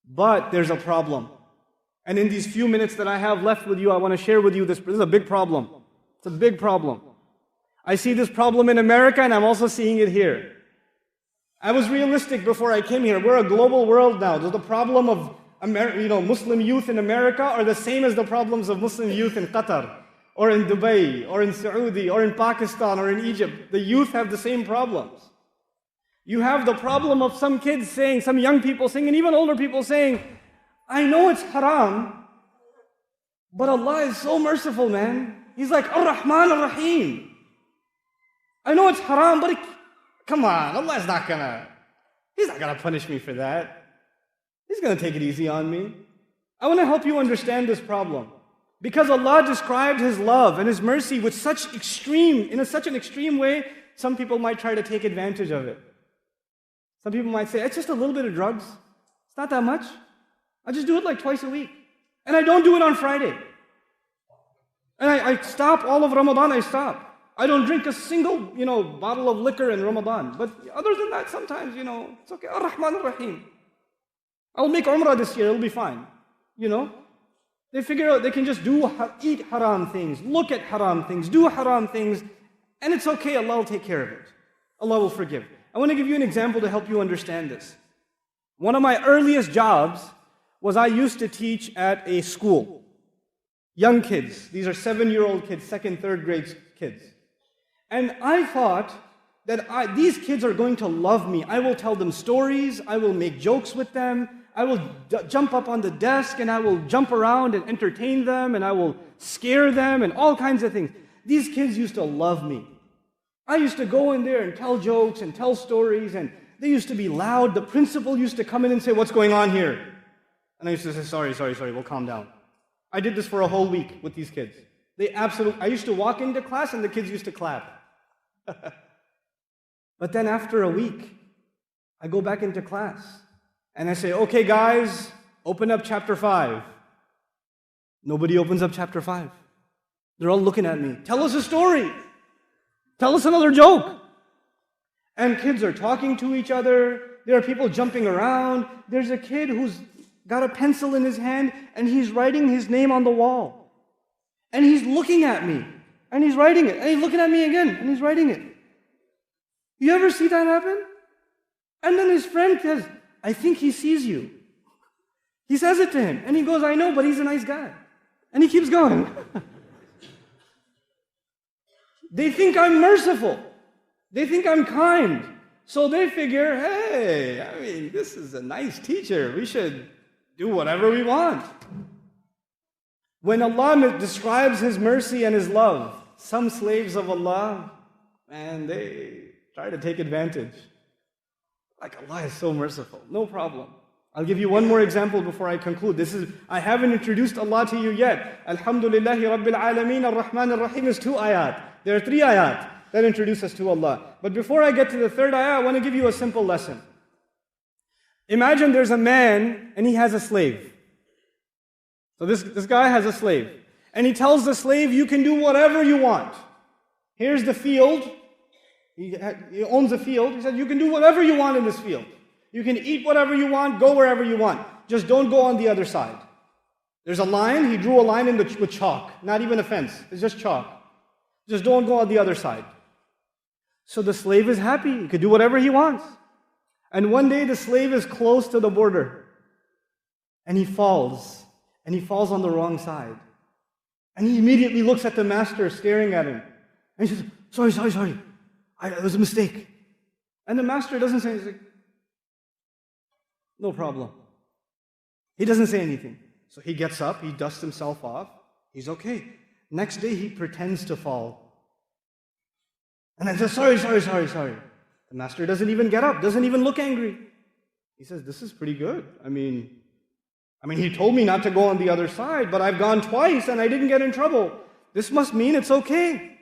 But there's a problem. And in these few minutes that I have left with you, I want to share with you this. This is a big problem. It's a big problem. I see this problem in America, and I'm also seeing it here. I was realistic before I came here. We're a global world now. The problem of Muslim youth in America are the same as the problems of Muslim youth in Qatar, or in Dubai, or in Saudi, or in Pakistan, or in Egypt. The youth have the same problems. You have the problem of some kids saying, some young people saying, and even older people saying, I know it's haram, but Allah is so merciful, man. He's like, Ar-Rahman Ar-Rahim. I know it's haram, but come on, He's not gonna punish me for that. He's gonna take it easy on me. I want to help you understand this problem. Because Allah described His love and His mercy with such an extreme way, some people might try to take advantage of it. Some people might say, it's just a little bit of drugs. It's not that much. I just do it like twice a week. And I don't do it on Friday. And I stop all of Ramadan, I stop. I don't drink a single, bottle of liquor in Ramadan. But other than that, sometimes, it's okay. Ar-Rahman Ar-Rahim. I'll make Umrah this year, it'll be fine. They figure out they can just eat haram things, look at haram things, do haram things, and it's okay, Allah will take care of it. Allah will forgive. I want to give you an example to help you understand this. One of my earliest jobs was I used to teach at a school. Young kids. These are 7-year-old kids, 2nd, 3rd grade kids. And I thought that these kids are going to love me. I will tell them stories. I will make jokes with them. I will jump up on the desk and I will jump around and entertain them and I will scare them and all kinds of things. These kids used to love me. I used to go in there and tell jokes and tell stories, and they used to be loud. The principal used to come in and say, what's going on here? And I used to say, sorry, we'll calm down. I did this for a whole week with these kids. I used to walk into class and the kids used to clap. But then after a week, I go back into class and I say, okay guys, open up chapter 5. Nobody opens up chapter 5. They're all looking at me. Tell us a story. Tell us another joke. And kids are talking to each other. There are people jumping around. There's a kid who's got a pencil in his hand and he's writing his name on the wall. And he's looking at me and he's writing it. And he's looking at me again and he's writing it. You ever see that happen? And then his friend says, I think he sees you. He says it to him. And he goes, I know, but he's a nice guy. And he keeps going. They think I'm merciful. They think I'm kind. So they figure, hey, this is a nice teacher. We should do whatever we want. When Allah describes His mercy and His love, some slaves of Allah, man, they try to take advantage. Like, Allah is so merciful. No problem. I'll give you one more example before I conclude. I haven't introduced Allah to you yet. Alhamdulillahi Rabbil Alameen Ar-Rahman Ar-Rahim is 2 ayat. There are 3 ayat that introduce us to Allah. But before I get to the 3rd ayah, I want to give you a simple lesson. Imagine there's a man and he has a slave. So this guy has a slave. And he tells the slave, you can do whatever you want. Here's the field. He owns a field. He said, you can do whatever you want in this field. You can eat whatever you want, go wherever you want. Just don't go on the other side. There's a line. He drew a line with chalk. Not even a fence. It's just chalk. Just don't go on the other side. So the slave is happy. He could do whatever he wants. And one day the slave is close to the border. And he falls. And he falls on the wrong side. And he immediately looks at the master staring at him. And he says, sorry. It was a mistake. And the master doesn't say anything. No problem. He doesn't say anything. So he gets up, he dusts himself off. He's okay. Next day he pretends to fall. And then says, sorry. The master doesn't even get up, doesn't even look angry. He says, this is pretty good. I mean, he told me not to go on the other side, but I've gone twice and I didn't get in trouble. This must mean it's okay.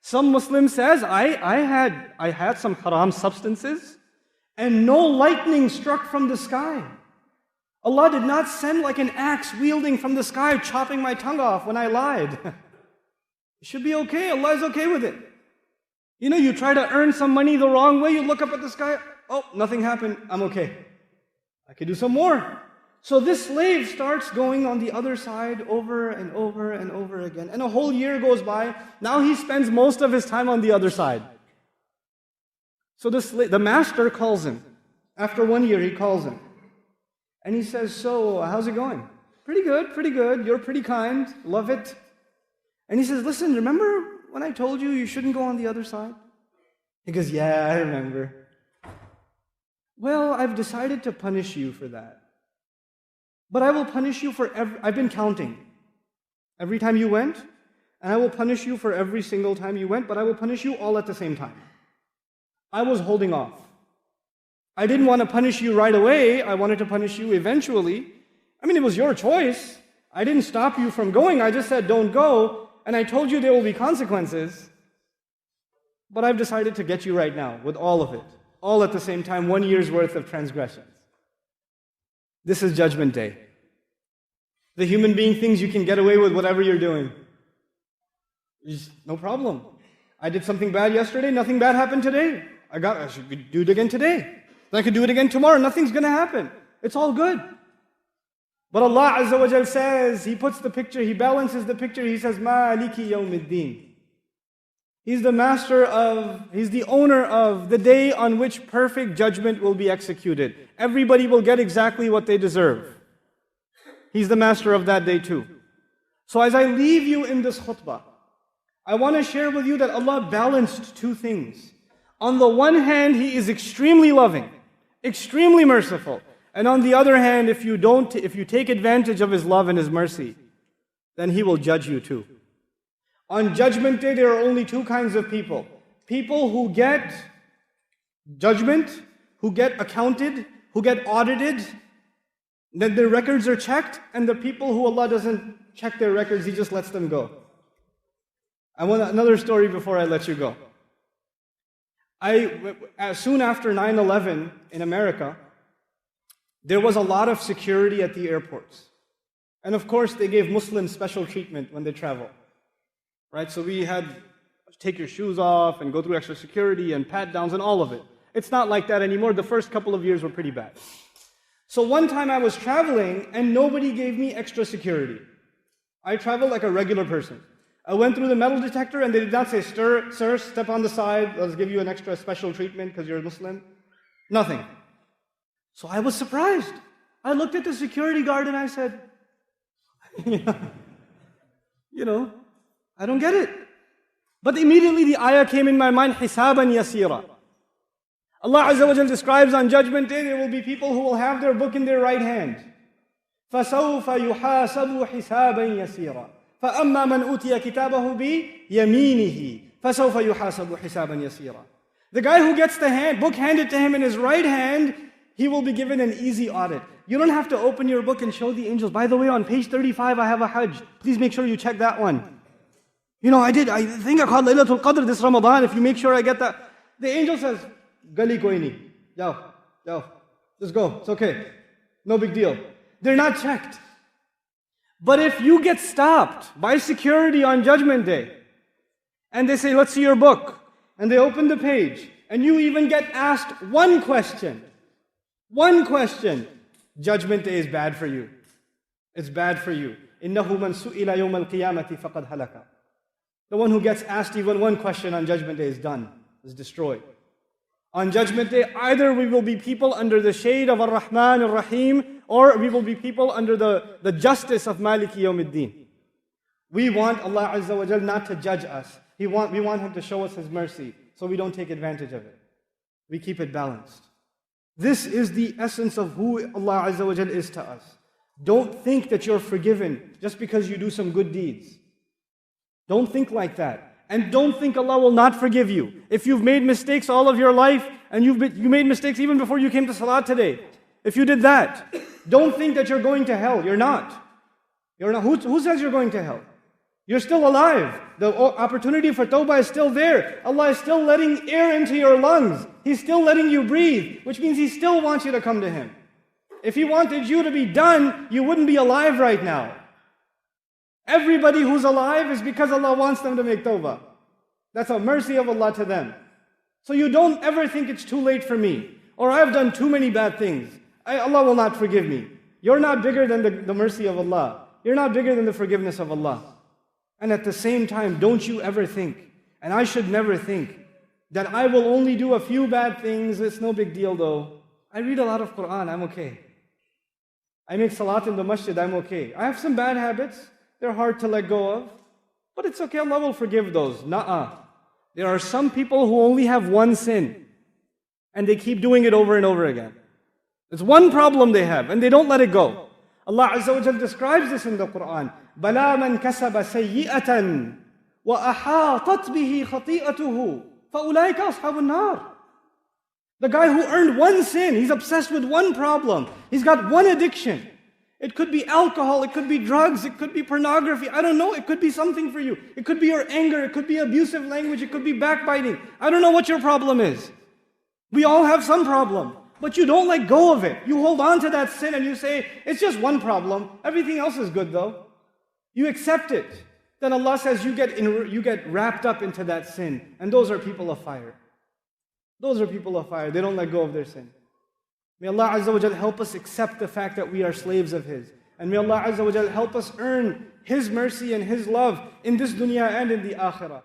Some Muslim says, I had some haram substances and no lightning struck from the sky. Allah did not send like an axe wielding from the sky, chopping my tongue off when I lied. It should be okay. Allah is okay with it. You try to earn some money the wrong way, you look up at the sky, oh, nothing happened, I'm okay. I could do some more. So this slave starts going on the other side over and over and over again. And a whole year goes by. Now he spends most of his time on the other side. So the master calls him. After 1 year, he calls him. And he says, so, how's it going? Pretty good, pretty good. You're pretty kind. Love it. And he says, listen, remember when I told you shouldn't go on the other side? He goes, yeah, I remember. Well, I've decided to punish you for that. But I will punish you for I've been counting. Every time you went, and I will punish you for every single time you went, but I will punish you all at the same time. I was holding off. I didn't want to punish you right away. I wanted to punish you eventually. I mean, it was your choice. I didn't stop you from going. I just said, don't go. And I told you there will be consequences. But I've decided to get you right now with all of it. All at the same time, 1 year's worth of transgressions. This is Judgment Day. The human being thinks you can get away with whatever you're doing. No problem. I did something bad yesterday, nothing bad happened today. I should do it again today. Then I could do it again tomorrow, nothing's going to happen. It's all good. But Allah Azza wa Jal says, He puts the picture, He balances the picture, He says, Maliki yawmiddin. He's the master of, He's the owner of the day on which perfect judgment will be executed. Everybody will get exactly what they deserve. He's the master of that day too. So as I leave you in this khutbah, I want to share with you that Allah balanced two things. On the one hand, He is extremely loving, extremely merciful. And on the other hand, if you take advantage of His love and His mercy, then He will judge you too. On Judgment Day, there are only two kinds of people. People who get judgment, who get accounted, who get audited, that their records are checked, and the people who Allah doesn't check their records, He just lets them go. I want another story before I let you go. Soon after 9/11 in America, there was a lot of security at the airports. And of course, they gave Muslims special treatment when they travel. Right? So we had take your shoes off and go through extra security and pat downs and all of it. It's not like that anymore. The first couple of years were pretty bad. So one time I was traveling and nobody gave me extra security. I traveled like a regular person. I went through the metal detector and they did not say, sir, step on the side, let's give you an extra special treatment because you're a Muslim. Nothing. So I was surprised. I looked at the security guard and I said, I don't get it. But immediately the ayah came in my mind, hisaban yasira. Allah Azza wa Jal describes on Judgment Day, there will be people who will have their book in their right hand. فَسَوْفَ يُحَاسَبُ حِسَابًا يَسِيرًا فَأَمَّا مَنْ أُوتِيَ كِتَابَهُ بِيَمِينِهِ فَسَوْفَ يُحَاسَبُ حِسَابًا يَسِيرًا. The guy who gets the book handed to him in his right hand, he will be given an easy audit. You don't have to open your book and show the angels. By the way, on page 35, I have a Hajj. Please make sure you check that one. I think I called Laylatul Qadr this Ramadan. If you make sure I get that. The angel says, Gali koi nahi. Jao. Just go. It's okay. No big deal. They're not checked. But if you get stopped by security on Judgment Day, and they say, let's see your book, and they open the page, and you even get asked one question, Judgment Day is bad for you. It's bad for you. إِنَّهُ مَنْ سُئِلَ يَوْمَ الْقِيَامَةِ فَقَدْ هَلَكَ. The one who gets asked even one question on Judgment Day is done, is destroyed. On Judgment Day, either we will be people under the shade of Ar-Rahman Ar-Rahim, or we will be people under the justice of Maliki Yawmiddin. We want Allah Azza wa Jal not to judge us. We want Him to show us His mercy, so we don't take advantage of it. We keep it balanced. This is the essence of who Allah Azza wa Jal is to us. Don't think that you're forgiven just because you do some good deeds. Don't think like that. And don't think Allah will not forgive you. If you've made mistakes all of your life, and you made mistakes even before you came to Salat today, if you did that, don't think that you're going to hell. You're not. Who says you're going to hell? You're still alive. The opportunity for tawbah is still there. Allah is still letting air into your lungs. He's still letting you breathe, which means He still wants you to come to Him. If He wanted you to be done, you wouldn't be alive right now. Everybody who's alive is because Allah wants them to make tawbah. That's a mercy of Allah to them. So you don't ever think it's too late for me, or I've done too many bad things. Allah will not forgive me. You're not bigger than the mercy of Allah. You're not bigger than the forgiveness of Allah. And at the same time, don't you ever think, and I should never think, that I will only do a few bad things, it's no big deal though. I read a lot of Quran, I'm okay. I make salat in the masjid, I'm okay. I have some bad habits, they're hard to let go of, but it's okay, Allah will forgive those. Nuh-uh. There are some people who only have one sin, and they keep doing it over and over again. It's one problem they have, and they don't let it go. Allah Azza wa Jal describes this in the Quran. بَلَا مَنْ كَسَبَ سَيِّئَةً وَأَحَاطَتْ بِهِ خَطِيئَتُهُ فَأُولَٰئِكَ أَصْحَابُ النَّارِ. The guy who earned one sin, he's obsessed with one problem. He's got one addiction. It could be alcohol, it could be drugs, it could be pornography. I don't know, it could be something for you. It could be your anger, it could be abusive language, it could be backbiting. I don't know what your problem is. We all have some problem. But you don't let go of it. You hold on to that sin and you say, it's just one problem. Everything else is good though. You accept it. Then Allah says you get wrapped up into that sin. And those are people of fire. Those are people of fire. They don't let go of their sin. May Allah Azza wa Jal help us accept the fact that we are slaves of His. And may Allah Azza wa Jal help us earn His mercy and His love in this dunya and in the akhirah.